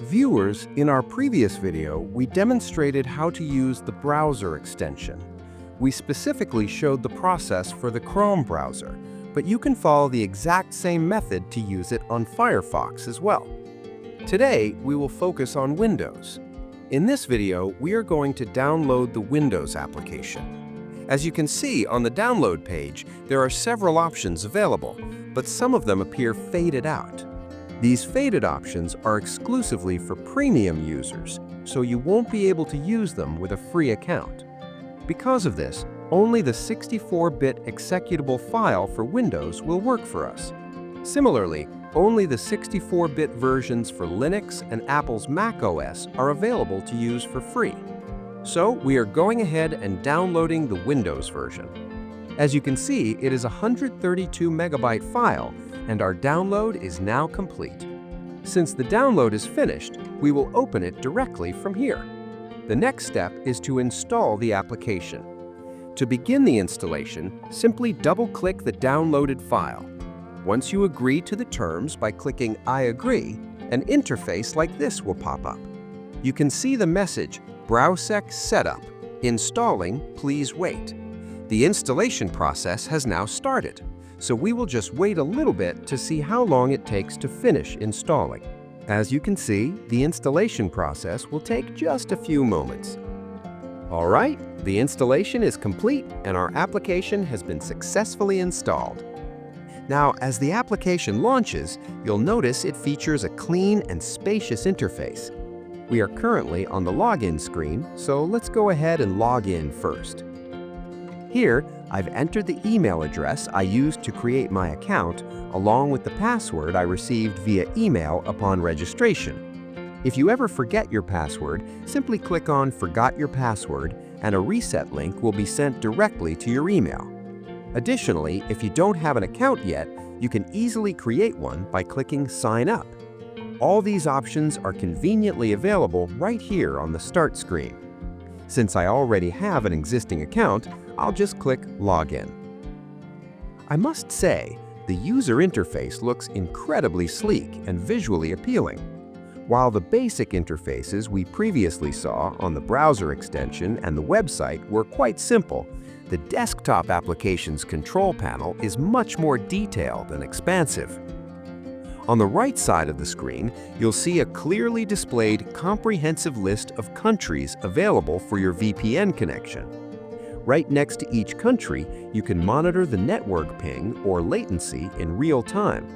Viewers, in our previous video, we demonstrated how to use the browser extension. We specifically showed the process for the Chrome browser, but you can follow the exact same method to use it on Firefox as well. Today, we will focus on Windows. In this video, we are going to download the Windows application. As you can see on the download page, there are several options available, but some of them appear faded out. These faded options are exclusively for premium users, so you won't be able to use them with a free account. Because of this, only the 64-bit executable file for Windows will work for us. Similarly, only the 64-bit versions for Linux and Apple's Mac OS are available to use for free. So we are going ahead and downloading the Windows version. As you can see, it is a 132 megabyte file, and our download is now complete. Since the download is finished, we will open it directly from here. The next step is to install the application. To begin the installation, simply double-click the downloaded file. Once you agree to the terms by clicking I agree, an interface like this will pop up. You can see the message, Browsec Setup. Installing, please wait. The installation process has now started, so we will just wait a little bit to see how long it takes to finish installing. As you can see, the installation process will take just a few moments. All right, the installation is complete and our application has been successfully installed. Now, as the application launches, you'll notice it features a clean and spacious interface. We are currently on the login screen, so let's go ahead and log in first. Here, I've entered the email address I used to create my account, along with the password I received via email upon registration. If you ever forget your password, simply click on Forgot Your Password, and a reset link will be sent directly to your email. Additionally, if you don't have an account yet, you can easily create one by clicking Sign Up. All these options are conveniently available right here on the Start screen. Since I already have an existing account, I'll just click Login. I must say, the user interface looks incredibly sleek and visually appealing. While the basic interfaces we previously saw on the browser extension and the website were quite simple, the desktop application's control panel is much more detailed and expansive. On the right side of the screen, you'll see a clearly displayed comprehensive list of countries available for your VPN connection. Right next to each country, you can monitor the network ping or latency in real time.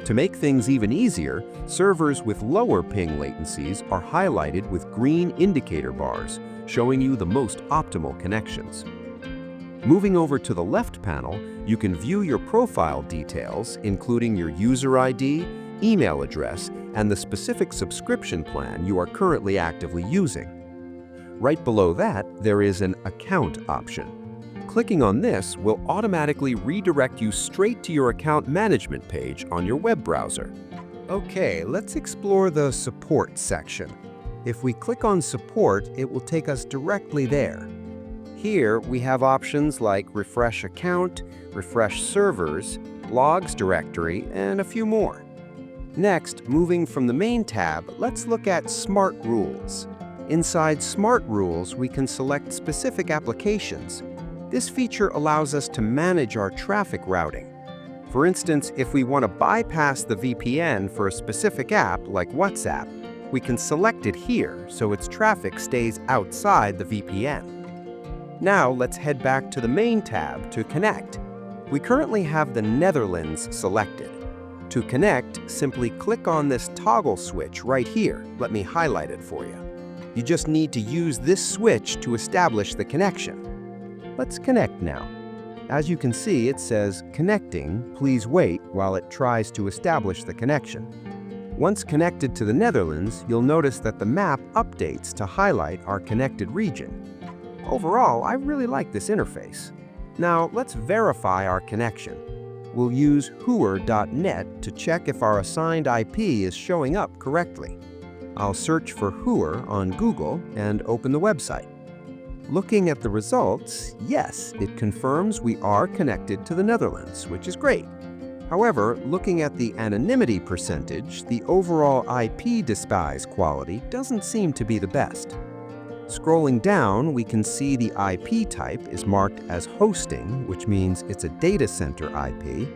To make things even easier, servers with lower ping latencies are highlighted with green indicator bars, showing you the most optimal connections. Moving over to the left panel, you can view your profile details, including your user ID, email address, and the specific subscription plan you are currently actively using. Right below that, there is an Account option. Clicking on this will automatically redirect you straight to your account management page on your web browser. Okay, let's explore the Support section. If we click on Support, it will take us directly there. Here, we have options like Refresh Account, Refresh Servers, Logs Directory, and a few more. Next, moving from the main tab, let's look at Smart Rules. Inside Smart Rules, we can select specific applications. This feature allows us to manage our traffic routing. For instance, if we want to bypass the VPN for a specific app like WhatsApp, we can select it here so its traffic stays outside the VPN. Now let's head back to the main tab to connect. We currently have the Netherlands selected. To connect, simply click on this toggle switch right here. Let me highlight it for you. You just need to use this switch to establish the connection. Let's connect now. As you can see, it says, Connecting, please wait while it tries to establish the connection. Once connected to the Netherlands, you'll notice that the map updates to highlight our connected region. Overall, I really like this interface. Now, let's verify our connection. We'll use hooer.net to check if our assigned IP is showing up correctly. I'll search for Hooer on Google and open the website. Looking at the results, yes, it confirms we are connected to the Netherlands, which is great. However, looking at the anonymity percentage, the overall IP disguise quality doesn't seem to be the best. Scrolling down, we can see the IP type is marked as hosting, which means it's a data center IP.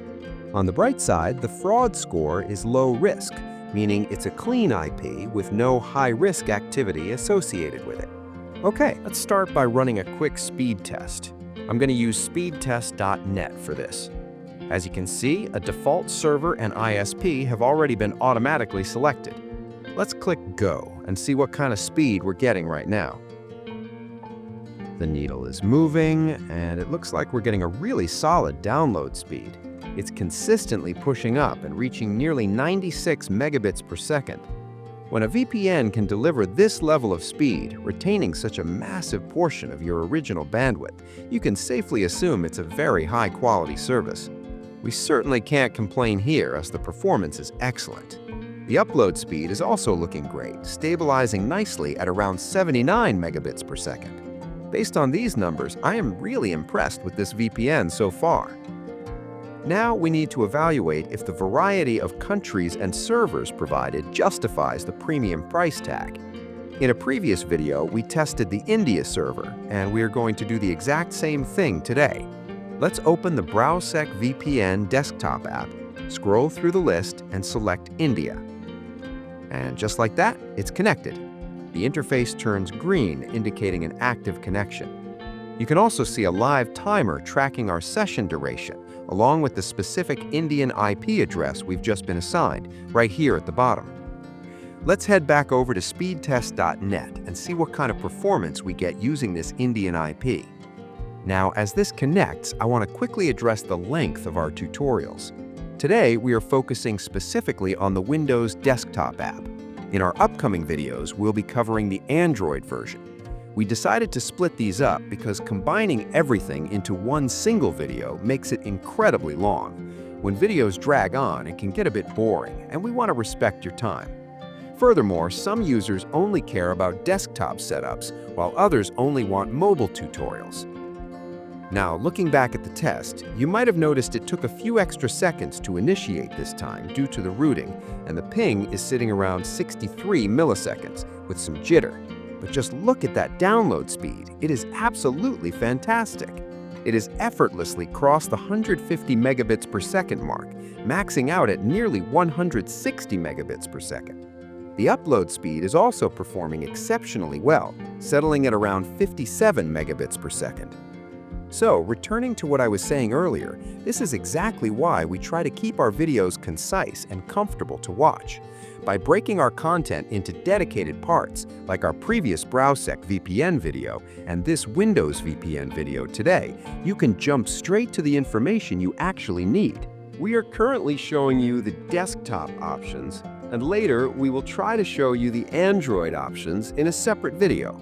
On the bright side, the fraud score is low risk, meaning it's a clean IP with no high-risk activity associated with it. Okay, let's start by running a quick speed test. I'm going to use speedtest.net for this. As you can see, a default server and ISP have already been automatically selected. Let's click Go and see what kind of speed we're getting right now. The needle is moving, and it looks like we're getting a really solid download speed. It's consistently pushing up and reaching nearly 96 megabits per second. When a VPN can deliver this level of speed, retaining such a massive portion of your original bandwidth, you can safely assume it's a very high-quality service. We certainly can't complain here, as the performance is excellent. The upload speed is also looking great, stabilizing nicely at around 79 megabits per second. Based on these numbers, I am really impressed with this VPN so far. Now we need to evaluate if the variety of countries and servers provided justifies the premium price tag. In a previous video, we tested the India server, and we are going to do the exact same thing today. Let's open the Browsec VPN desktop app, scroll through the list, and select India. And just like that, it's connected. The interface turns green, indicating an active connection. You can also see a live timer tracking our session duration, along with the specific Indian IP address we've just been assigned, right here at the bottom. Let's head back over to speedtest.net and see what kind of performance we get using this Indian IP. Now, as this connects, I want to quickly address the length of our tutorials. Today, we are focusing specifically on the Windows desktop app. In our upcoming videos, we'll be covering the Android version. We decided to split these up because combining everything into one single video makes it incredibly long. When videos drag on, it can get a bit boring, and we want to respect your time. Furthermore, some users only care about desktop setups, while others only want mobile tutorials. Now, looking back at the test, you might have noticed it took a few extra seconds to initiate this time due to the rooting, and the ping is sitting around 63 milliseconds with some jitter. But just look at that download speed. It is absolutely fantastic. It has effortlessly crossed the 150 megabits per second mark, maxing out at nearly 160 megabits per second. The upload speed is also performing exceptionally well, settling at around 57 megabits per second. So, returning to what I was saying earlier, this is exactly why we try to keep our videos concise and comfortable to watch. By breaking our content into dedicated parts, like our previous Browsec VPN video and this Windows VPN video today, you can jump straight to the information you actually need. We are currently showing you the desktop options, and later we will try to show you the Android options in a separate video.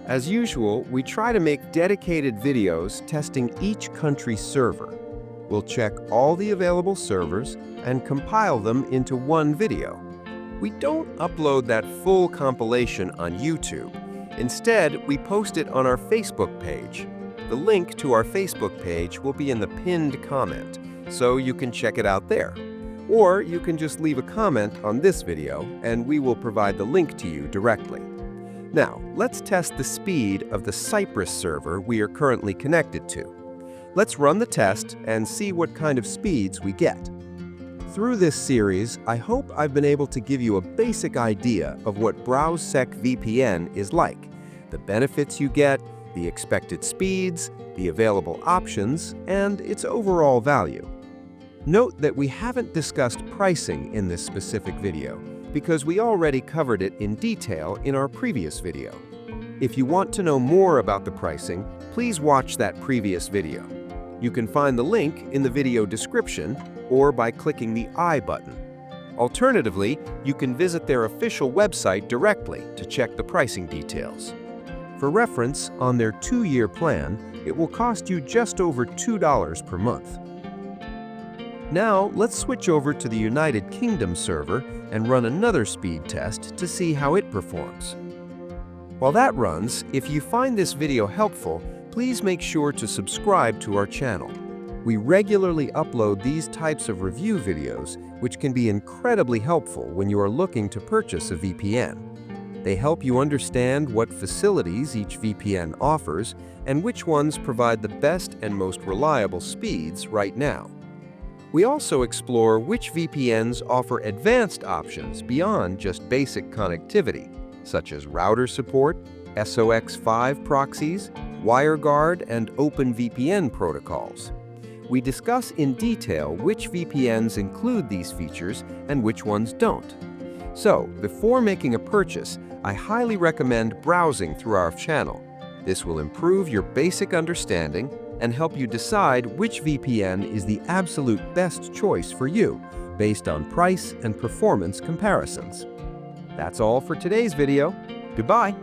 As usual, we try to make dedicated videos testing each country's server. We'll check all the available servers and compile them into one video. We don't upload that full compilation on YouTube. Instead, we post it on our Facebook page. The link to our Facebook page will be in the pinned comment, so you can check it out there. Or you can just leave a comment on this video, and we will provide the link to you directly. Now, let's test the speed of the Cyprus server we are currently connected to. Let's run the test and see what kind of speeds we get. Through this series, I hope I've been able to give you a basic idea of what Browsec VPN is like, the benefits you get, the expected speeds, the available options, and its overall value. Note that we haven't discussed pricing in this specific video, because we already covered it in detail in our previous video. If you want to know more about the pricing, please watch that previous video. You can find the link in the video description or by clicking the I button. Alternatively, you can visit their official website directly to check the pricing details. For reference, on their 2-year plan, it will cost you just over $2 per month. Now, let's switch over to the United Kingdom server and run another speed test to see how it performs. While that runs, if you find this video helpful, please make sure to subscribe to our channel. We regularly upload these types of review videos, which can be incredibly helpful when you are looking to purchase a VPN. They help you understand what facilities each VPN offers and which ones provide the best and most reliable speeds right now. We also explore which VPNs offer advanced options beyond just basic connectivity, such as router support, SOX5 proxies, WireGuard, and OpenVPN protocols. We discuss in detail which VPNs include these features and which ones don't. So, before making a purchase, I highly recommend browsing through our channel. This will improve your basic understanding and help you decide which VPN is the absolute best choice for you, based on price and performance comparisons. That's all for today's video. Goodbye.